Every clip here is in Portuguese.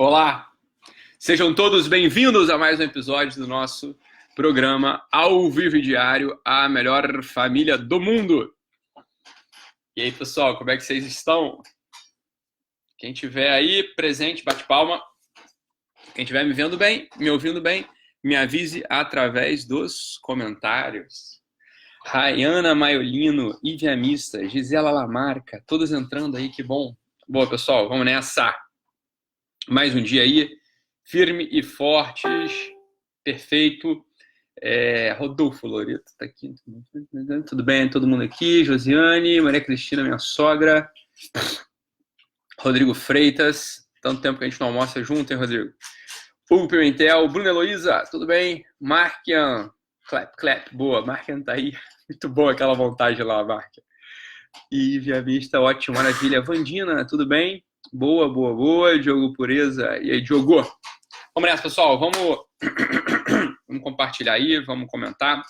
Olá, sejam todos bem-vindos a mais um episódio do nosso programa ao vivo e diário, a melhor família do mundo. E aí, pessoal, como é que vocês estão? Quem tiver aí presente, bate palma. Quem estiver me vendo bem, me ouvindo bem, me avise através dos comentários. Rayana Maiolino, Ivia Mista, Gisela Lamarca, todos entrando aí, que bom. Boa, pessoal, vamos nessa. Mais um dia aí, firme e fortes, perfeito. Rodolfo Loreto tá aqui. Tudo bem? Todo mundo aqui? Josiane, Maria Cristina, minha sogra. Rodrigo Freitas. Tanto tempo que a gente não almoça junto, hein, Rodrigo? Hugo Pimentel, Bruna Heloísa, tudo bem? Markian, clap, boa. Markian tá aí. Muito boa aquela montagem lá, Markian. Ivia Vista, ótimo, maravilha. Vandina, tudo bem? Boa. Diogo Pureza. E aí, Diogo? Vamos nessa, pessoal. Vamos compartilhar aí, vamos comentar.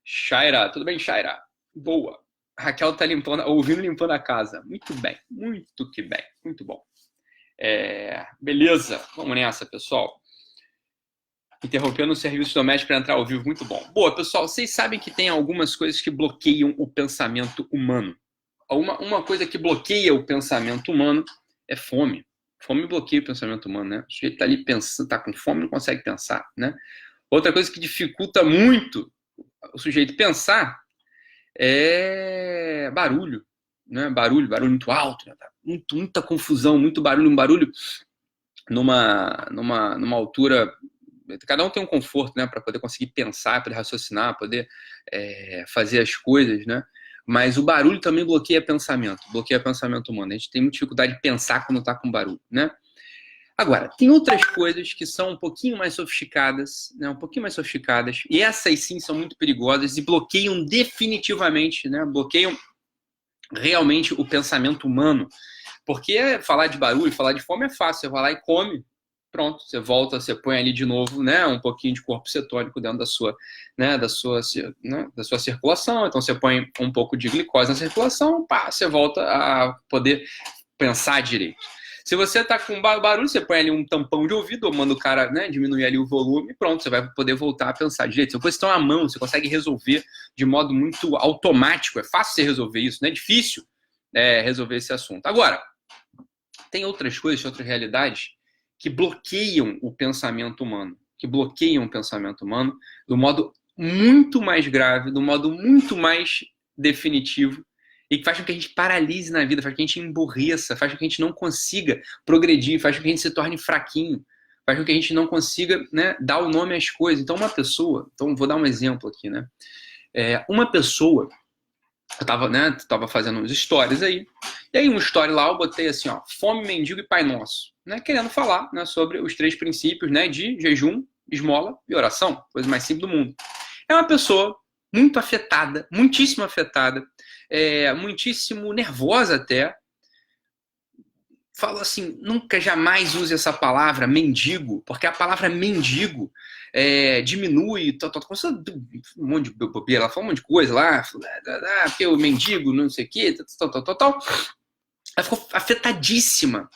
Shaira, tudo bem, Shaira? Boa. Raquel tá limpando a casa. Muito bem, muito que bem. Muito bom. Beleza, vamos nessa, pessoal. Interrompendo o serviço doméstico para entrar ao vivo, muito bom. Boa, pessoal, vocês sabem que tem algumas coisas que bloqueiam o pensamento humano. Uma coisa que bloqueia o pensamento humano é fome. Fome bloqueia o pensamento humano, né? O sujeito está ali pensando, está com fome, não consegue pensar, né? Outra coisa que dificulta muito o sujeito pensar é barulho, né? Barulho muito alto, né? Muita confusão, muito barulho, um barulho numa altura. Cada um tem um conforto, né? Para poder conseguir pensar, poder raciocinar, poder fazer as coisas, né? Mas o barulho também bloqueia pensamento humano. A gente tem muita dificuldade de pensar quando está com barulho, né? Agora, tem outras coisas que são um pouquinho mais sofisticadas, né? E essas sim são muito perigosas e bloqueiam definitivamente, né? Bloqueiam realmente o pensamento humano. Porque falar de barulho, falar de fome é fácil. Você vai lá e come. Pronto, você volta, você põe ali de novo, né, um pouquinho de corpo cetônico dentro da sua circulação. Então você põe um pouco de glicose na circulação, você volta a poder pensar direito. Se você está com barulho, você põe ali um tampão de ouvido, ou manda o cara, né, diminuir ali o volume, pronto, você vai poder voltar a pensar direito. São coisas que estão à mão, você consegue resolver de modo muito automático. É fácil você resolver isso, não é difícil resolver esse assunto. Agora, tem outras coisas, outras realidades que bloqueiam o pensamento humano, do modo muito mais grave, do modo muito mais definitivo, e que faz com que a gente paralise na vida, faz com que a gente emburreça, faz com que a gente não consiga progredir, faz com que a gente se torne fraquinho, faz com que a gente não consiga, né, dar o nome às coisas. Então uma pessoa, vou dar um exemplo aqui, né? Uma pessoa, eu tava fazendo uns stories aí, e aí um story lá eu botei assim, ó, fome, mendigo e Pai Nosso, né, querendo falar, né, sobre os 3 princípios, né, de jejum, esmola e oração, coisa mais simples do mundo. É uma pessoa muito afetada, muitíssimo afetada, muitíssimo nervosa até. Falo assim, nunca jamais use essa palavra mendigo, porque a palavra mendigo diminui, um monte de bobeira, ela fala um monte de coisa lá, porque o mendigo, não sei o quê, tal. Ela ficou afetadíssima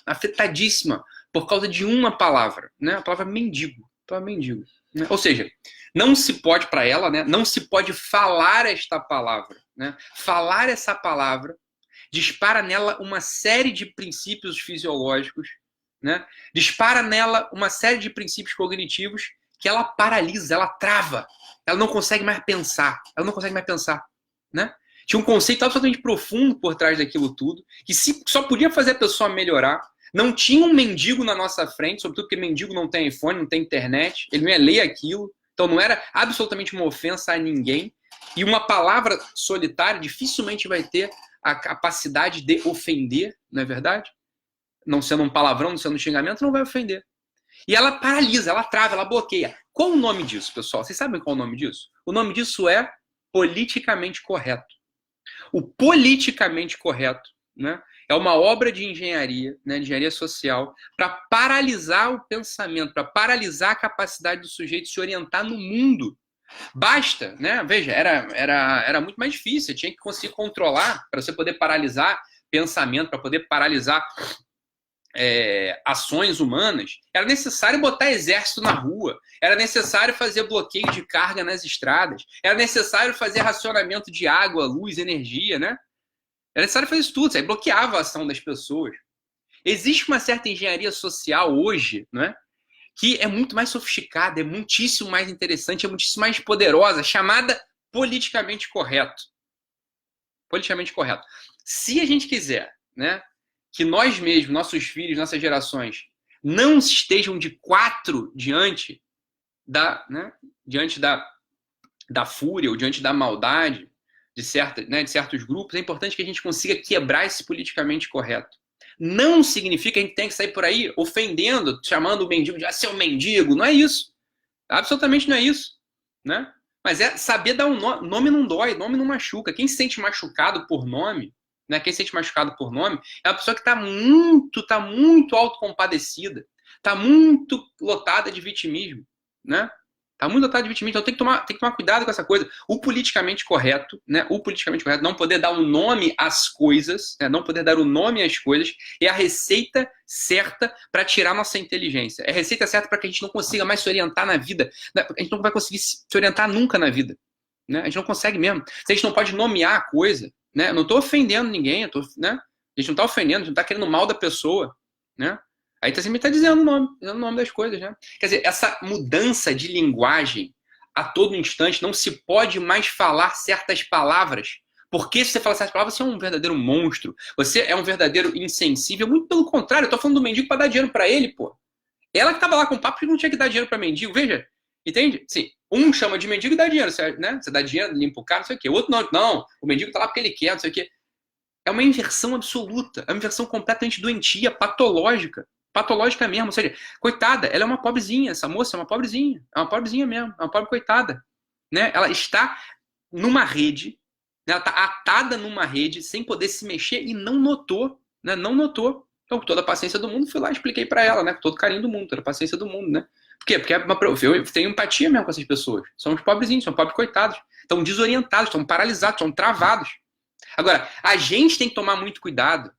por causa de uma palavra, né? A palavra mendigo. Né? Ou seja, não se pode para ela, né? Não se pode falar esta palavra, né? Falar essa palavra dispara nela uma série de princípios fisiológicos, né? Dispara nela uma série de princípios cognitivos que ela paralisa, ela trava, ela não consegue mais pensar, né? Tinha um conceito absolutamente profundo por trás daquilo tudo, que só podia fazer a pessoa melhorar. Não tinha um mendigo na nossa frente, sobretudo porque mendigo não tem iPhone, não tem internet, ele não ia ler aquilo, então não era absolutamente uma ofensa a ninguém. E uma palavra solitária dificilmente vai ter a capacidade de ofender, não é verdade? Não sendo um palavrão, não sendo um xingamento, não vai ofender. E ela paralisa, ela trava, ela bloqueia. Qual o nome disso, pessoal? Vocês sabem qual é o nome disso? O nome disso é politicamente correto. O politicamente correto, né, é uma obra de engenharia, né, de engenharia social, para paralisar o pensamento, para paralisar a capacidade do sujeito de se orientar no mundo. Basta, né? Veja, era muito mais difícil, você tinha que conseguir controlar para você poder paralisar pensamento, para poder paralisar ações humanas, era necessário botar exército na rua, era necessário fazer bloqueio de carga nas estradas, era necessário fazer racionamento de água, luz, energia, né? Era necessário fazer isso tudo, isso aí bloqueava a ação das pessoas. Existe uma certa engenharia social hoje, né, que é muito mais sofisticada, é muitíssimo mais interessante, é muitíssimo mais poderosa, chamada politicamente correto. Politicamente correto. Se a gente quiser, né, que nós mesmos, nossos filhos, nossas gerações, não estejam de quatro diante da fúria ou diante da maldade de certos grupos, é importante que a gente consiga quebrar esse politicamente correto. Não significa que a gente tem que sair por aí ofendendo, chamando o mendigo de seu mendigo. Não é isso. Absolutamente não é isso. Né? Mas é saber dar um nome. Nome não dói, nome não machuca. Quem se sente machucado por nome, né? Quem se sente machucado por nome, é uma pessoa que está muito autocompadecida, está muito lotada de vitimismo. Né? Tá muito lotado de vitimismo, então tem que tomar cuidado com essa coisa. O politicamente correto, né? O politicamente correto, não poder dar um nome às coisas, né? Não poder dar o nome às coisas, é a receita certa para tirar nossa inteligência. É a receita certa para que a gente não consiga mais se orientar na vida. A gente não vai conseguir se orientar nunca na vida. Né? A gente não consegue mesmo. Se a gente não pode nomear a coisa, né? Eu não estou ofendendo ninguém, né? A gente não está ofendendo, a gente não está querendo mal da pessoa, né? Aí você me está dizendo o nome das coisas, né? Quer dizer, essa mudança de linguagem a todo instante, não se pode mais falar certas palavras. Porque se você falar certas palavras, você é um verdadeiro monstro. Você é um verdadeiro insensível. Muito pelo contrário, eu tô falando do mendigo para dar dinheiro para ele, pô. Ela que tava lá com o papo que não tinha que dar dinheiro para mendigo. Veja, entende? Sim, um chama de mendigo e dá dinheiro, né? Você dá dinheiro, limpa o cara, não sei o quê. O outro não, o mendigo tá lá porque ele quer, não sei o quê. É uma inversão absoluta. É uma inversão completamente doentia, patológica. Patológica mesmo, ou seja, coitada, ela é uma pobrezinha, essa moça é uma pobrezinha mesmo, é uma pobre coitada, né? Ela está numa rede, né? Ela está atada numa rede, sem poder se mexer e não notou, né? Não notou. Então, com toda a paciência do mundo, fui lá e expliquei para ela, né? Com todo carinho do mundo, toda a paciência do mundo, né? Por quê? Porque eu tenho empatia mesmo com essas pessoas. São os pobrezinhos, são pobres coitados, estão desorientados, estão paralisados, estão travados. Agora, a gente tem que tomar muito cuidado.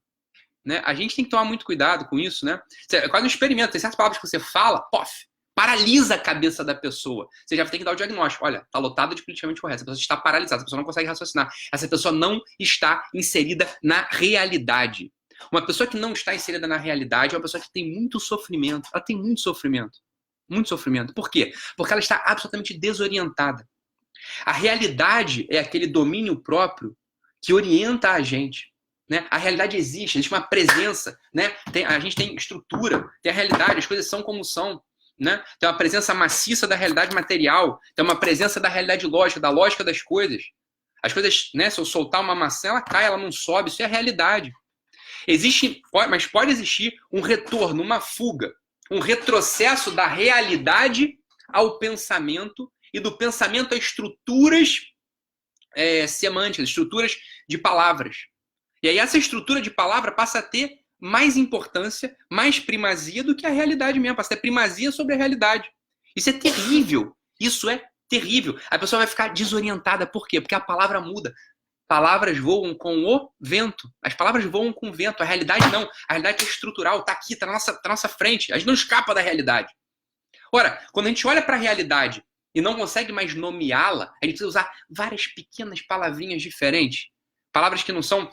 Né? A gente tem que tomar muito cuidado com isso, né? É quase um experimento. Tem certas palavras que você fala, paralisa a cabeça da pessoa. Você já tem que dar o diagnóstico. Olha, está lotada de politicamente correto. Essa pessoa está paralisada, essa pessoa não consegue raciocinar. Essa pessoa não está inserida na realidade. Uma pessoa que não está inserida na realidade é uma pessoa que tem muito sofrimento. Ela tem muito sofrimento. Muito sofrimento. Por quê? Porque ela está absolutamente desorientada. A realidade é aquele domínio próprio que orienta a gente. Né? A realidade existe uma presença, né? A gente tem estrutura, tem a realidade, as coisas são como são. Né? Tem uma presença maciça da realidade material, tem uma presença da realidade lógica, da lógica das coisas. As coisas, né? Se eu soltar uma maçã, ela cai, ela não sobe, isso é a realidade. Mas pode existir um retorno, uma fuga, um retrocesso da realidade ao pensamento e do pensamento a estruturas semânticas, estruturas de palavras. E aí essa estrutura de palavra passa a ter mais importância, mais primazia do que a realidade mesmo. Passa a ter primazia sobre a realidade. Isso é terrível. Isso é terrível. A pessoa vai ficar desorientada. Por quê? Porque a palavra muda. Palavras voam com o vento. As palavras voam com o vento. A realidade não. A realidade é estrutural. Está aqui, está na nossa frente. A gente não escapa da realidade. Ora, quando a gente olha para a realidade e não consegue mais nomeá-la, a gente precisa usar várias pequenas palavrinhas diferentes. Palavras que não são...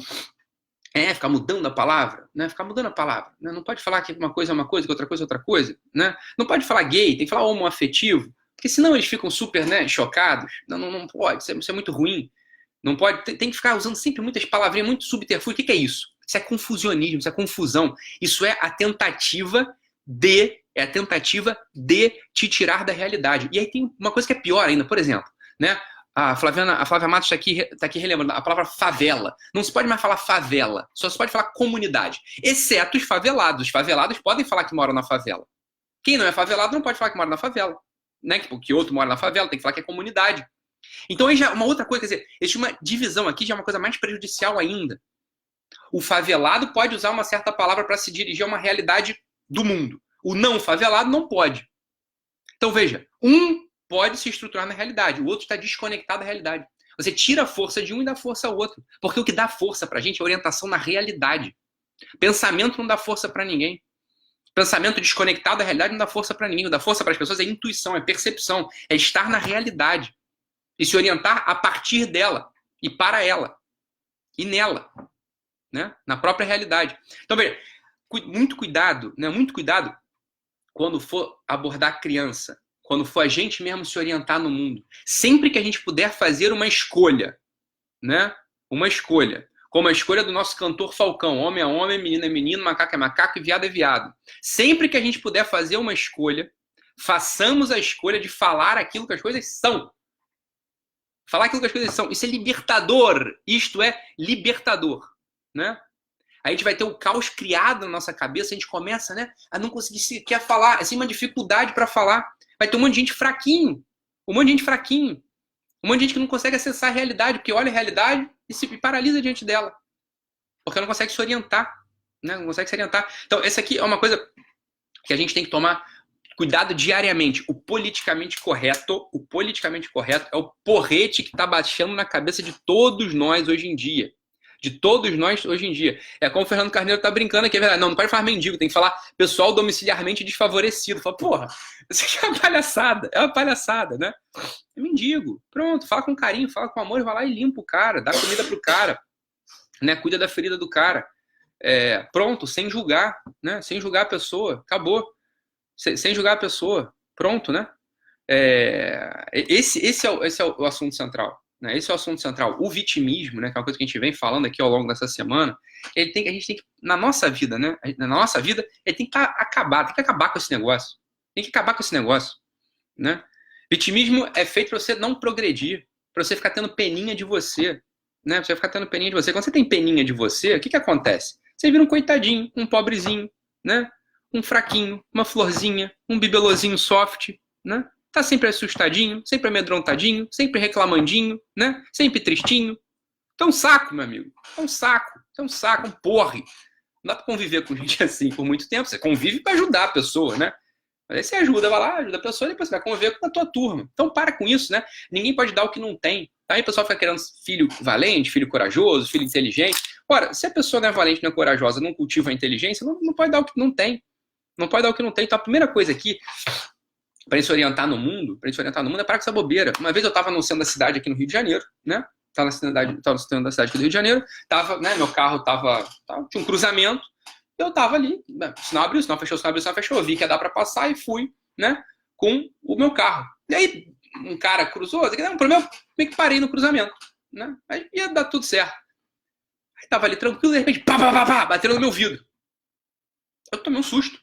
ficar mudando a palavra, né? Ficar mudando a palavra. Né? Não pode falar que uma coisa é uma coisa, que outra coisa é outra coisa. Né? Não pode falar gay, tem que falar homoafetivo, porque senão eles ficam super, né, chocados. Não pode, isso é muito ruim. Não pode, tem que ficar usando sempre muitas palavrinhas, muito subterfúgio. O que é isso? Isso é confusionismo, isso é confusão. Isso é a tentativa de te tirar da realidade. E aí tem uma coisa que é pior ainda, por exemplo, né? A Flávia Matos está aqui relembrando a palavra favela. Não se pode mais falar favela, só se pode falar comunidade, exceto os favelados. Os favelados podem falar que moram na favela. Quem não é favelado não pode falar que mora na favela. Né? Que outro mora na favela, tem que falar que é comunidade. Então aí já uma outra coisa, quer dizer, existe uma divisão aqui, já é uma coisa mais prejudicial ainda. O favelado pode usar uma certa palavra para se dirigir a uma realidade do mundo. O não favelado não pode. Então veja, pode se estruturar na realidade, o outro está desconectado da realidade. Você tira a força de um e dá força ao outro. Porque o que dá força pra gente é orientação na realidade. Pensamento não dá força pra ninguém. Pensamento desconectado da realidade não dá força para ninguém. O que dá força para as pessoas é intuição, é percepção, é estar na realidade e se orientar a partir dela e para ela e nela, né? Na própria realidade. Então, veja, muito cuidado, né? Muito cuidado quando for abordar criança, quando for a gente mesmo se orientar no mundo. Sempre que a gente puder fazer uma escolha, né? Uma escolha. Como a escolha do nosso cantor Falcão, homem é homem, menino é menino, macaco é macaco e viado é viado. Sempre que a gente puder fazer uma escolha, façamos a escolha de falar aquilo que as coisas são. Falar aquilo que as coisas são. Isso é libertador. Isto é libertador, né? A gente vai ter o caos criado na nossa cabeça, a gente começa, né, a não conseguir sequer falar, assim, uma dificuldade para falar. Vai ter um monte de gente fraquinho, um monte de gente fraquinho, um monte de gente que não consegue acessar a realidade, porque olha a realidade e se paralisa diante dela, porque não consegue se orientar, né, não consegue se orientar. Então, essa aqui é uma coisa que a gente tem que tomar cuidado diariamente. O politicamente correto é o porrete que está baixando na cabeça de todos nós hoje em dia. De todos nós hoje em dia. É como o Fernando Carneiro tá brincando aqui, é verdade. Não pode falar mendigo, tem que falar pessoal domiciliarmente desfavorecido. Fala, porra, isso aqui é uma palhaçada, né? É mendigo. Pronto, fala com carinho, fala com amor, vai lá e limpa o cara, dá comida pro cara, né? Cuida da ferida do cara. Pronto, sem julgar, né? Sem julgar a pessoa, acabou. Sem julgar a pessoa, pronto, né? Esse é o assunto central. Né? Esse é o assunto central. O vitimismo, né, que é uma coisa que a gente vem falando aqui ao longo dessa semana, a gente tem que, na nossa vida, né, ele tem que acabar, tem que acabar com esse negócio. Tem que acabar com esse negócio. Né? Vitimismo é feito para você não progredir, para você ficar tendo peninha de você. Né? Pra você ficar tendo peninha de você. Quando você tem peninha de você, o que acontece? Você vira um coitadinho, um pobrezinho, né? Um fraquinho, uma florzinha, um bibelozinho soft, né? Tá sempre assustadinho, sempre amedrontadinho, sempre reclamandinho, né? Sempre tristinho. Então, um saco, meu amigo. É um saco. É um saco, um porre. Não dá pra conviver com gente assim por muito tempo. Você convive pra ajudar a pessoa, né? Aí você ajuda, vai lá, ajuda a pessoa e depois você vai conviver com a tua turma. Então, para com isso, né? Ninguém pode dar o que não tem. Aí o pessoal fica querendo filho valente, filho corajoso, filho inteligente. Ora, se a pessoa não é valente, não é corajosa, não cultiva a inteligência, não pode dar o que não tem. Não pode dar o que não tem. Então, a primeira coisa aqui para se orientar no mundo, é parar com essa bobeira. Uma vez eu estava no centro da cidade aqui no Rio de Janeiro, né? Tava no centro da cidade aqui do Rio de Janeiro, né? Meu carro tinha um cruzamento, eu tava ali, né, sinal abriu, sinal fechou, eu vi que ia dar para passar e fui, né? Com o meu carro. E aí um cara cruzou, não, problema, meio que parei no cruzamento, né? Aí ia dar tudo certo. Aí tava ali tranquilo, de repente, bateu no meu vidro. Eu tomei um susto.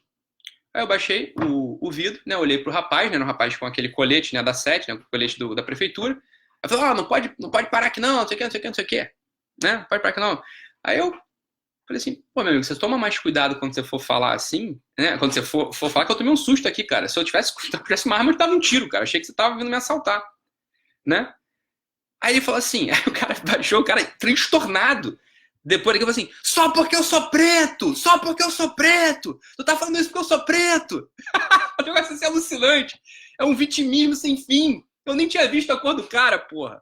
Aí eu baixei o vidro, né? Olhei pro rapaz, né? Um rapaz com aquele colete, né? Da SET, né? O colete da prefeitura. Aí falou, não pode parar aqui não, não sei o que, não sei o que. Né? Não pode parar aqui não. Aí eu falei assim, pô, meu amigo, você toma mais cuidado quando você for falar assim, né? Quando você for falar, que eu tomei um susto aqui, cara. Se eu tivesse uma arma, eu tava um tiro, cara. Achei que você tava vindo me assaltar, né? Aí ele falou assim, aí o cara baixou, o cara transtornado. Depois ele falou assim, só porque eu sou preto, tu tá falando isso porque eu sou preto. O negócio assim é alucinante, é um vitimismo sem fim. Eu nem tinha visto a cor do cara, porra.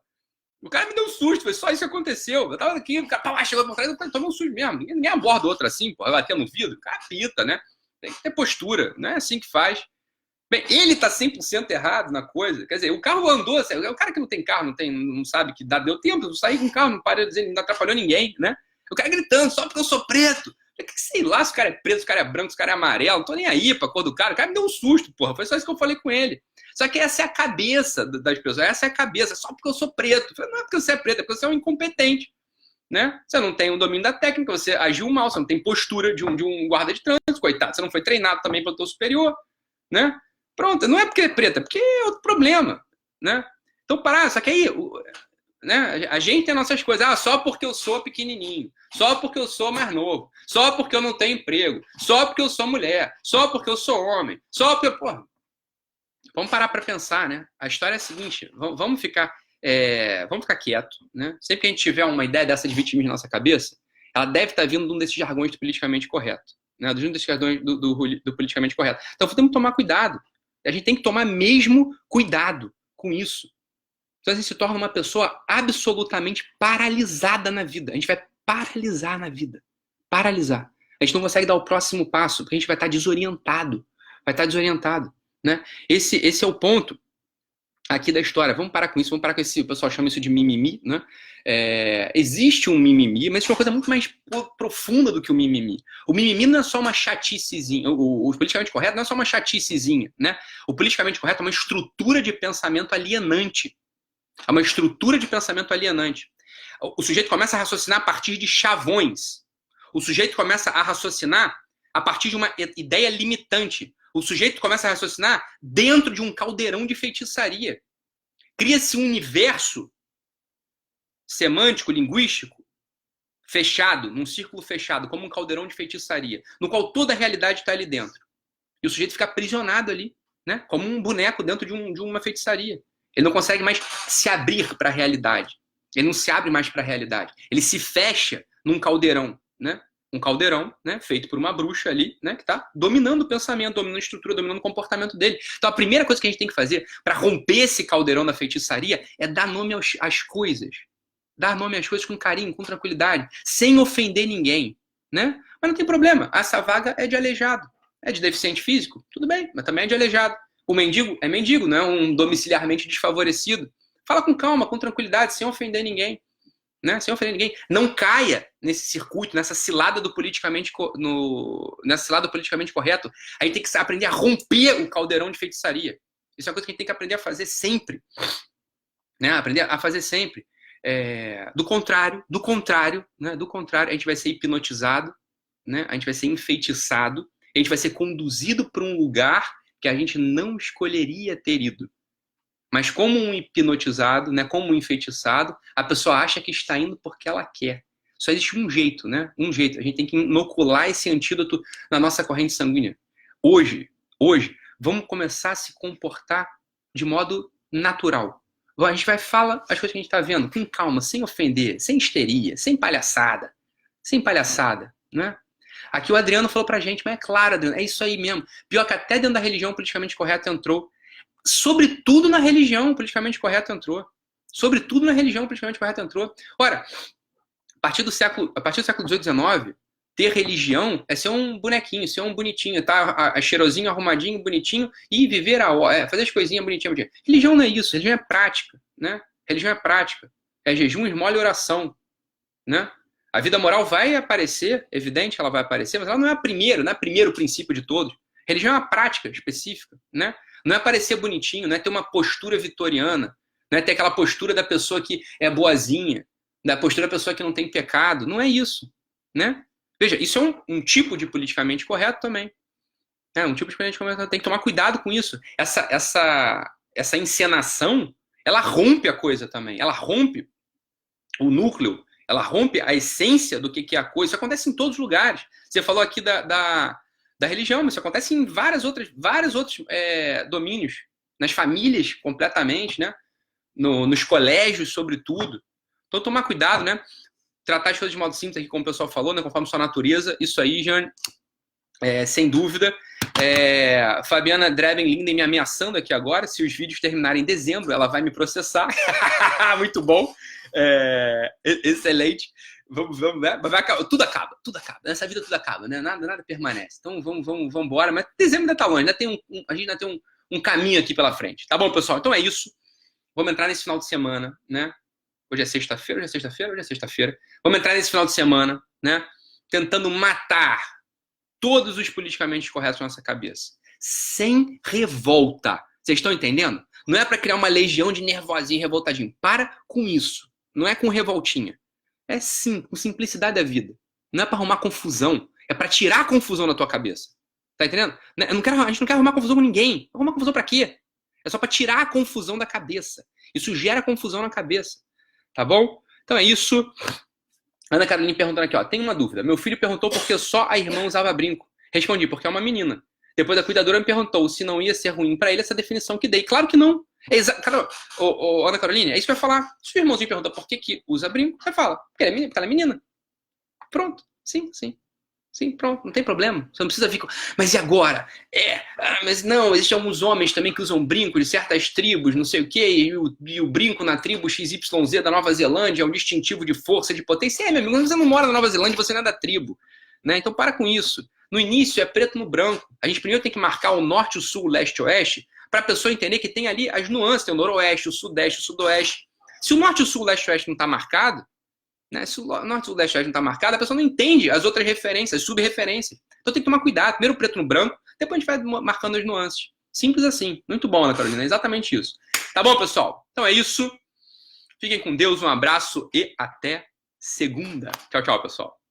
O cara me deu um susto, foi só isso que aconteceu. Eu tava aqui, o cara chegou por trás, eu tomei um susto mesmo. Ninguém aborda outro assim, porra, bater no vidro, o cara pita, né? Tem que ter postura, não é assim que faz. Bem, ele tá 100% errado na coisa. Quer dizer, o carro andou, o cara que não tem carro, não sabe que deu tempo, eu saí com o carro, não parei de dizer, não atrapalhou ninguém, né? O cara gritando, só porque eu sou preto. Eu, sei lá se o cara é preto, se o cara é branco, se o cara é amarelo. Não tô nem aí pra cor do cara. O cara me deu um susto, porra. Foi só isso que eu falei com ele. Só que essa é a cabeça das pessoas. Essa é a cabeça. Só porque eu sou preto. Eu falei, não é porque você é preto, é porque você é um incompetente. Né? Você não tem o domínio da técnica, você agiu mal, você não tem postura de um guarda de trânsito, coitado. Você não foi treinado também pelo teu superior. Né? Pronto, não é porque é preta, é porque é outro problema. Né? Então, parar, só que aí... Né? A gente tem nossas coisas, só porque eu sou pequenininho, só porque eu sou mais novo, só porque eu não tenho emprego, só porque eu sou mulher, só porque eu sou homem, só porque... Porra, vamos parar para pensar, né? A história é a seguinte, vamos ficar quieto, né? Sempre que a gente tiver uma ideia dessa de vitimismo na nossa cabeça, ela deve estar vindo de um desses jargões do politicamente correto, né? De um desses jargões do politicamente correto. Então, temos que tomar cuidado. A gente tem que tomar mesmo cuidado com isso. Então a gente se torna uma pessoa absolutamente paralisada na vida. A gente vai paralisar na vida. Paralisar. A gente não consegue dar o próximo passo, porque a gente vai estar desorientado. Vai estar desorientado, né? Esse é o ponto aqui da história. Vamos parar com isso, vamos parar com esse... O pessoal chama isso de mimimi, né? Existe um mimimi, mas isso é uma coisa muito mais profunda do que o mimimi. O mimimi não é só uma chaticezinha. O politicamente correto não é só uma chaticezinha, né? O politicamente correto é uma estrutura de pensamento alienante. É uma estrutura de pensamento alienante. O sujeito começa a raciocinar a partir de chavões. O sujeito começa a raciocinar a partir de uma ideia limitante. O sujeito começa a raciocinar dentro de um caldeirão de feitiçaria. Cria-se um universo semântico, linguístico, fechado, num círculo fechado, como um caldeirão de feitiçaria, no qual toda a realidade está ali dentro. E o sujeito fica aprisionado ali, né? Como um boneco dentro de uma feitiçaria. Ele não consegue mais se abrir para a realidade. Ele não se abre mais para a realidade. Ele se fecha num caldeirão, né? Um caldeirão, né, feito por uma bruxa ali, né, que está dominando o pensamento, dominando a estrutura, dominando o comportamento dele. Então a primeira coisa que a gente tem que fazer para romper esse caldeirão da feitiçaria é dar nome às coisas. Dar nome às coisas com carinho, com tranquilidade, sem ofender ninguém, né? Mas não tem problema, essa vaga é de aleijado. É de deficiente físico? Tudo bem, mas também é de aleijado. O mendigo é mendigo, não é um domiciliarmente desfavorecido. Fala com calma, com tranquilidade, sem ofender ninguém. Né? Sem ofender ninguém. Não caia nesse circuito, nessa cilada do politicamente correto. A gente tem que aprender a romper o caldeirão de feitiçaria. Isso é uma coisa que a gente tem que aprender a fazer sempre. Né? Aprender a fazer sempre. Do contrário, né? A gente vai ser hipnotizado, né? A gente vai ser enfeitiçado, a gente vai ser conduzido para um lugar que a gente não escolheria ter ido. Mas como um hipnotizado, né, como um enfeitiçado, a pessoa acha que está indo porque ela quer. Só existe um jeito, né? Um jeito. A gente tem que inocular esse antídoto na nossa corrente sanguínea. Hoje, vamos começar a se comportar de modo natural. A gente vai falar as coisas que a gente está vendo com calma, sem ofender, sem histeria, sem palhaçada. Sem palhaçada, né? Aqui o Adriano falou pra gente, mas é claro, Adriano, é isso aí mesmo. Pior que até dentro da religião politicamente correta entrou. Sobretudo na religião politicamente correta entrou. Sobretudo na religião politicamente correta entrou. Ora, a partir do século XVIII, XIX, ter religião é ser um bonequinho, ser um bonitinho, tá cheirosinho, arrumadinho, bonitinho e viver fazer as coisinhas bonitinhas. Religião não é isso, religião é prática, né? Religião é prática. É jejum, esmola e oração, né? A vida moral vai aparecer, evidente que ela vai aparecer, mas ela não é o primeiro princípio de todos. Religião é uma prática específica, né? Não é parecer bonitinho, não é ter uma postura vitoriana, não é ter aquela postura da pessoa que é boazinha, da postura da pessoa que não tem pecado. Não é isso, né? Veja, isso é um tipo de politicamente correto também. Um tipo de politicamente correto. Tem que tomar cuidado com isso. Essa encenação, ela rompe a coisa também. Ela rompe o núcleo, ela rompe a essência do que é a coisa. Isso acontece em todos os lugares. Você falou aqui da religião, mas isso acontece em vários outros domínios. Nas famílias, completamente, né? Nos colégios, sobretudo. Então, tomar cuidado, né? Tratar as coisas de modo simples, aqui, como o pessoal falou, né? Conforme sua natureza. Isso aí, Jane, sem dúvida. Fabiana Dreben-Linden me ameaçando aqui agora. Se os vídeos terminarem em dezembro, ela vai me processar. Muito bom. Excelente. Vamos, né? Tudo acaba. Nessa vida tudo acaba, né? Nada permanece. Então vamos embora. Mas dezembro ainda tá longe, a gente ainda tem um caminho aqui pela frente. Tá bom, pessoal? Então é isso. Vamos entrar nesse final de semana, né? Hoje é sexta-feira. Vamos entrar nesse final de semana, né? Tentando matar todos os politicamente corretos na nossa cabeça. Sem revolta. Vocês estão entendendo? Não é para criar uma legião de nervosinho e revoltadinho. Para com isso. Não é com revoltinha. É sim, com simplicidade da vida. Não é para arrumar confusão. É para tirar a confusão da tua cabeça. Tá entendendo? A gente não quer arrumar confusão com ninguém. Arrumar confusão para quê? É só para tirar a confusão da cabeça. Isso gera confusão na cabeça. Tá bom? Então é isso. Ana Carolina perguntando aqui, ó. Tem uma dúvida. Meu filho perguntou por que só a irmã usava brinco. Respondi, porque é uma menina. Depois a cuidadora me perguntou se não ia ser ruim para ele essa definição que dei. Claro que não. Ana Carolina, é isso que vai falar. Se o irmãozinho pergunta por que usa brinco, você fala, porque ela é menina. Pronto. Sim. Sim, pronto. Não tem problema. Você não precisa vir com... Mas e agora? Mas não, existem alguns homens também que usam brinco de certas tribos, não sei o quê, e o brinco na tribo XYZ da Nova Zelândia é um distintivo de força, de potência. Meu amigo, você não mora na Nova Zelândia, você não é da tribo. né? Então para com isso. No início é preto no branco. A gente primeiro tem que marcar o norte, o sul, o leste e o oeste, para a pessoa entender que tem ali as nuances, tem o noroeste, o sudeste, o sudoeste. Se o norte, o sul, o leste e o oeste não está marcado, né? Se o norte, o sul, o leste e o oeste não está marcado, a pessoa não entende as outras referências, as sub-referências. Então tem que tomar cuidado. Primeiro o preto no branco, depois a gente vai marcando as nuances. Simples assim. Muito bom, Ana Carolina. É exatamente isso. Tá bom, pessoal? Então é isso. Fiquem com Deus, um abraço e até segunda. Tchau, tchau, pessoal.